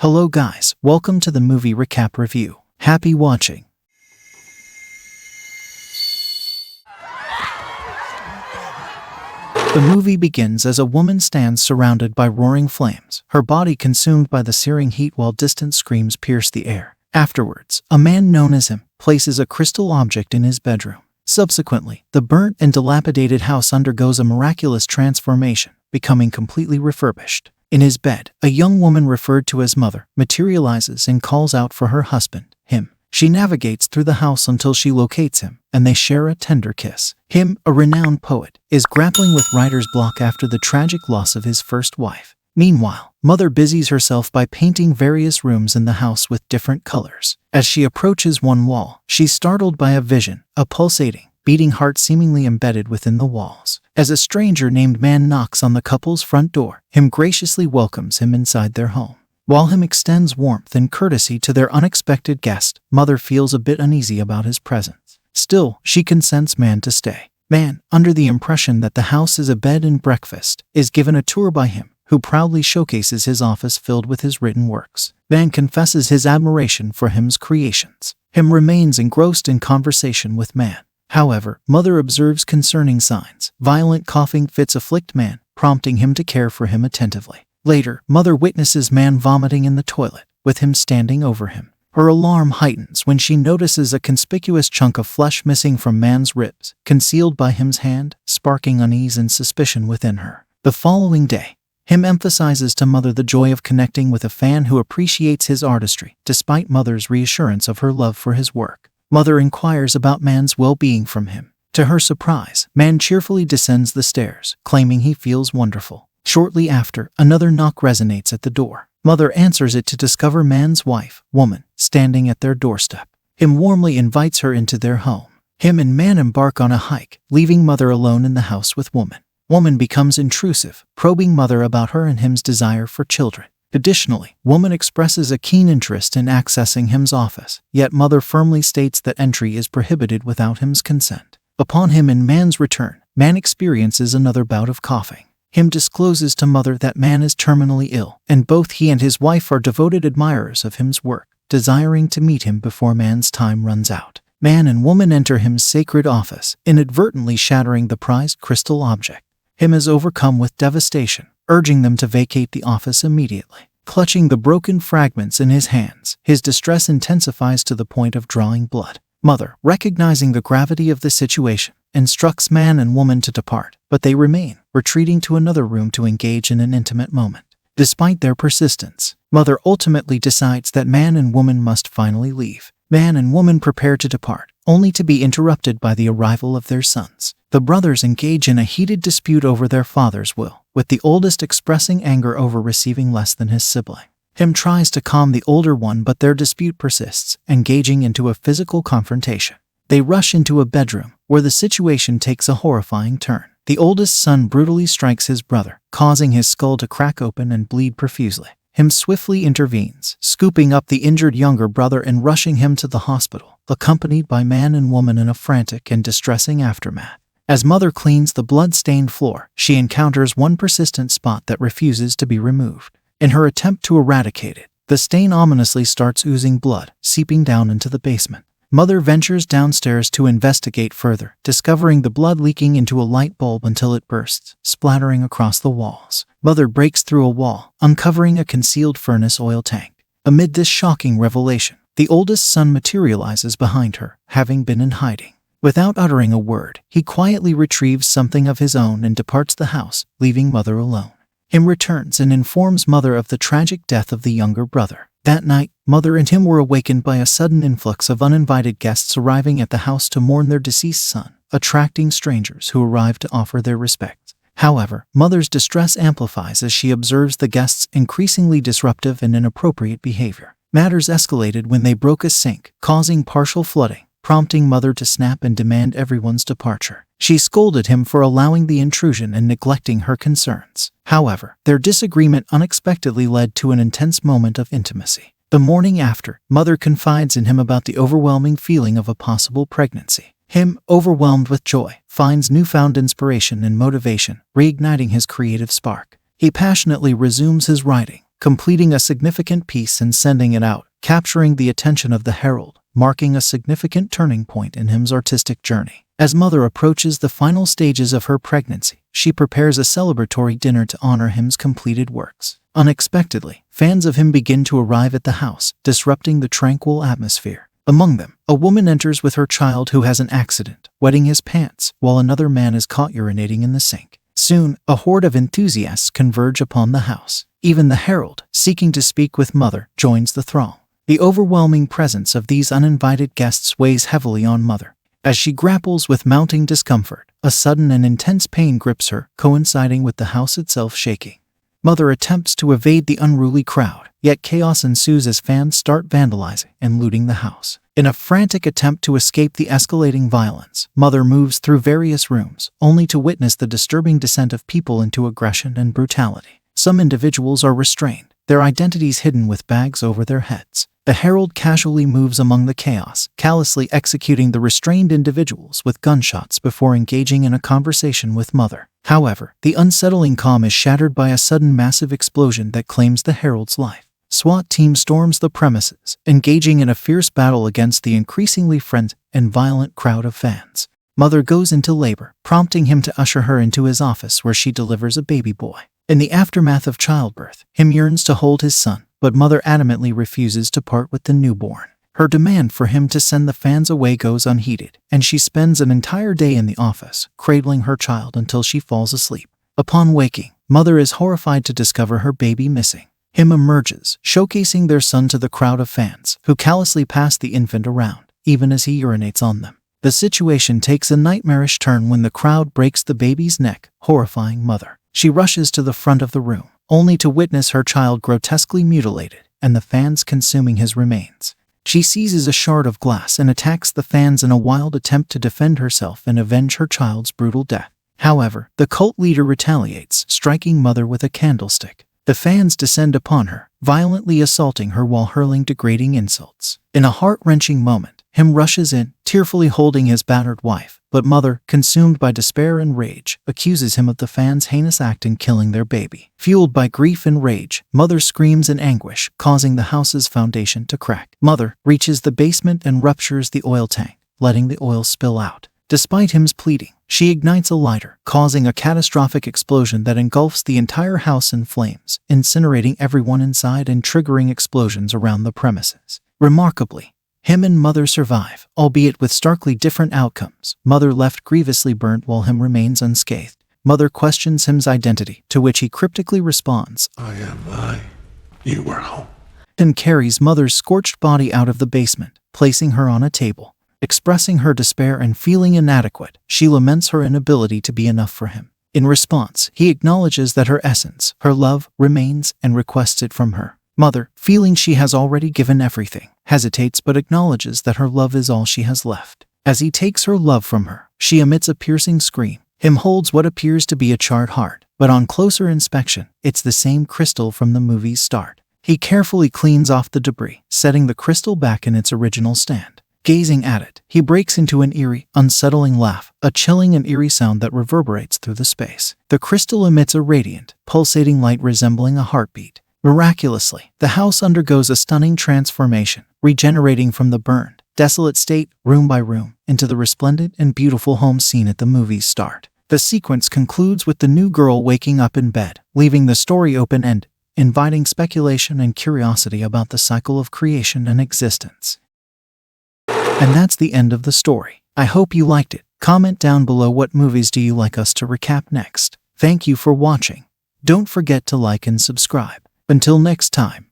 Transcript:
Hello guys, welcome to the movie recap review. Happy watching. The movie begins as a woman stands surrounded by roaring flames, her body consumed by the searing heat while distant screams pierce the air. Afterwards, a man known as him places a crystal object in his bedroom. Subsequently, the burnt and dilapidated house undergoes a miraculous transformation, becoming completely refurbished. In his bed, a young woman referred to as Mother materializes and calls out for her husband, him. She navigates through the house until she locates him, and they share a tender kiss. Him, a renowned poet, is grappling with writer's block after the tragic loss of his first wife. Meanwhile, Mother busies herself by painting various rooms in the house with different colors. As she approaches one wall, she's startled by a vision, a pulsating, beating heart seemingly embedded within the walls. As a stranger named Man knocks on the couple's front door, him graciously welcomes him inside their home. While him extends warmth and courtesy to their unexpected guest, Mother feels a bit uneasy about his presence. Still, she consents Man to stay. Man, under the impression that the house is a bed and breakfast, is given a tour by him, who proudly showcases his office filled with his written works. Man confesses his admiration for him's creations. Him remains engrossed in conversation with Man. However, Mother observes concerning signs. Violent coughing fits afflict Man, prompting him to care for him attentively. Later, Mother witnesses Man vomiting in the toilet, with him standing over him. Her alarm heightens when she notices a conspicuous chunk of flesh missing from Man's ribs, concealed by him's hand, sparking unease and suspicion within her. The following day, him emphasizes to Mother the joy of connecting with a fan who appreciates his artistry, despite Mother's reassurance of her love for his work. Mother inquires about Man's well-being from him. To her surprise, Man cheerfully descends the stairs, claiming he feels wonderful. Shortly after, another knock resonates at the door. Mother answers it to discover Man's wife, Woman, standing at their doorstep. Him warmly invites her into their home. Him and Man embark on a hike, leaving Mother alone in the house with Woman. Woman becomes intrusive, probing Mother about her and him's desire for children. Additionally, Woman expresses a keen interest in accessing him's office, yet Mother firmly states that entry is prohibited without him's consent. Upon him and Man's return, Man experiences another bout of coughing. Him discloses to Mother that Man is terminally ill, and both he and his wife are devoted admirers of him's work, desiring to meet him before Man's time runs out. Man and Woman enter him's sacred office, inadvertently shattering the prized crystal object. Him is overcome with devastation, urging them to vacate the office immediately. Clutching the broken fragments in his hands, his distress intensifies to the point of drawing blood. Mother, recognizing the gravity of the situation, instructs Man and Woman to depart, but they remain, retreating to another room to engage in an intimate moment. Despite their persistence, Mother ultimately decides that Man and Woman must finally leave. Man and Woman prepare to depart, only to be interrupted by the arrival of their sons. The brothers engage in a heated dispute over their father's will, with the oldest expressing anger over receiving less than his sibling. Him tries to calm the older one, but their dispute persists, engaging into a physical confrontation. They rush into a bedroom, where the situation takes a horrifying turn. The oldest son brutally strikes his brother, causing his skull to crack open and bleed profusely. Him swiftly intervenes, scooping up the injured younger brother and rushing him to the hospital, accompanied by Man and Woman in a frantic and distressing aftermath. As Mother cleans the blood-stained floor, she encounters one persistent spot that refuses to be removed. In her attempt to eradicate it, the stain ominously starts oozing blood, seeping down into the basement. Mother ventures downstairs to investigate further, discovering the blood leaking into a light bulb until it bursts, splattering across the walls. Mother breaks through a wall, uncovering a concealed furnace oil tank. Amid this shocking revelation, the oldest son materializes behind her, having been in hiding. Without uttering a word, he quietly retrieves something of his own and departs the house, leaving Mother alone. Him returns and informs Mother of the tragic death of the younger brother. That night, Mother and him were awakened by a sudden influx of uninvited guests arriving at the house to mourn their deceased son, attracting strangers who arrived to offer their respects. However, Mother's distress amplifies as she observes the guests' increasingly disruptive and inappropriate behavior. Matters escalated when they broke a sink, causing partial flooding, prompting Mother to snap and demand everyone's departure. She scolded him for allowing the intrusion and neglecting her concerns. However, their disagreement unexpectedly led to an intense moment of intimacy. The morning after, Mother confides in him about the overwhelming feeling of a possible pregnancy. Him, overwhelmed with joy, finds newfound inspiration and motivation, reigniting his creative spark. He passionately resumes his writing, completing a significant piece and sending it out, capturing the attention of the herald, marking a significant turning point in him's artistic journey. As Mother approaches the final stages of her pregnancy, she prepares a celebratory dinner to honor him's completed works. Unexpectedly, fans of him begin to arrive at the house, disrupting the tranquil atmosphere. Among them, a woman enters with her child who has an accident, wetting his pants, while another man is caught urinating in the sink. Soon, a horde of enthusiasts converge upon the house. Even the herald, seeking to speak with Mother, joins the throng. The overwhelming presence of these uninvited guests weighs heavily on Mother. As she grapples with mounting discomfort, a sudden and intense pain grips her, coinciding with the house itself shaking. Mother attempts to evade the unruly crowd, yet chaos ensues as fans start vandalizing and looting the house. In a frantic attempt to escape the escalating violence, Mother moves through various rooms, only to witness the disturbing descent of people into aggression and brutality. Some individuals are restrained, their identities hidden with bags over their heads. The herald casually moves among the chaos, callously executing the restrained individuals with gunshots before engaging in a conversation with Mother. However, the unsettling calm is shattered by a sudden massive explosion that claims the herald's life. SWAT team storms the premises, engaging in a fierce battle against the increasingly frenzied and violent crowd of fans. Mother goes into labor, prompting him to usher her into his office where she delivers a baby boy. In the aftermath of childbirth, him yearns to hold his son, but Mother adamantly refuses to part with the newborn. Her demand for him to send the fans away goes unheeded, and she spends an entire day in the office, cradling her child until she falls asleep. Upon waking, Mother is horrified to discover her baby missing. Him emerges, showcasing their son to the crowd of fans, who callously pass the infant around, even as he urinates on them. The situation takes a nightmarish turn when the crowd breaks the baby's neck, horrifying Mother. She rushes to the front of the room, only to witness her child grotesquely mutilated, and the fans consuming his remains. She seizes a shard of glass and attacks the fans in a wild attempt to defend herself and avenge her child's brutal death. However, the cult leader retaliates, striking Mother with a candlestick. The fans descend upon her, violently assaulting her while hurling degrading insults. In a heart-wrenching moment, him rushes in, tearfully holding his battered wife, but Mother, consumed by despair and rage, accuses him of the fans' heinous act in killing their baby. Fueled by grief and rage, Mother screams in anguish, causing the house's foundation to crack. Mother reaches the basement and ruptures the oil tank, letting the oil spill out. Despite him's pleading, she ignites a lighter, causing a catastrophic explosion that engulfs the entire house in flames, incinerating everyone inside and triggering explosions around the premises. Remarkably, him and Mother survive, albeit with starkly different outcomes. Mother left grievously burnt while him remains unscathed. Mother questions him's identity, to which he cryptically responds, "I am I. You were home." And carries Mother's scorched body out of the basement, placing her on a table. Expressing her despair and feeling inadequate, she laments her inability to be enough for him. In response, he acknowledges that her essence, her love, remains and requests it from her. Mother, feeling she has already given everything, hesitates but acknowledges that her love is all she has left. As he takes her love from her, she emits a piercing scream. Him holds what appears to be a charred heart, but on closer inspection, it's the same crystal from the movie's start. He carefully cleans off the debris, setting the crystal back in its original stand. Gazing at it, he breaks into an eerie, unsettling laugh, a chilling and eerie sound that reverberates through the space. The crystal emits a radiant, pulsating light resembling a heartbeat. Miraculously, the house undergoes a stunning transformation, regenerating from the burned, desolate state, room by room, into the resplendent and beautiful home scene at the movie's start. The sequence concludes with the new girl waking up in bed, leaving the story open-ended, inviting speculation and curiosity about the cycle of creation and existence. And that's the end of the story. I hope you liked it. Comment down below what movies do you like us to recap next. Thank you for watching. Don't forget to like and subscribe. Until next time.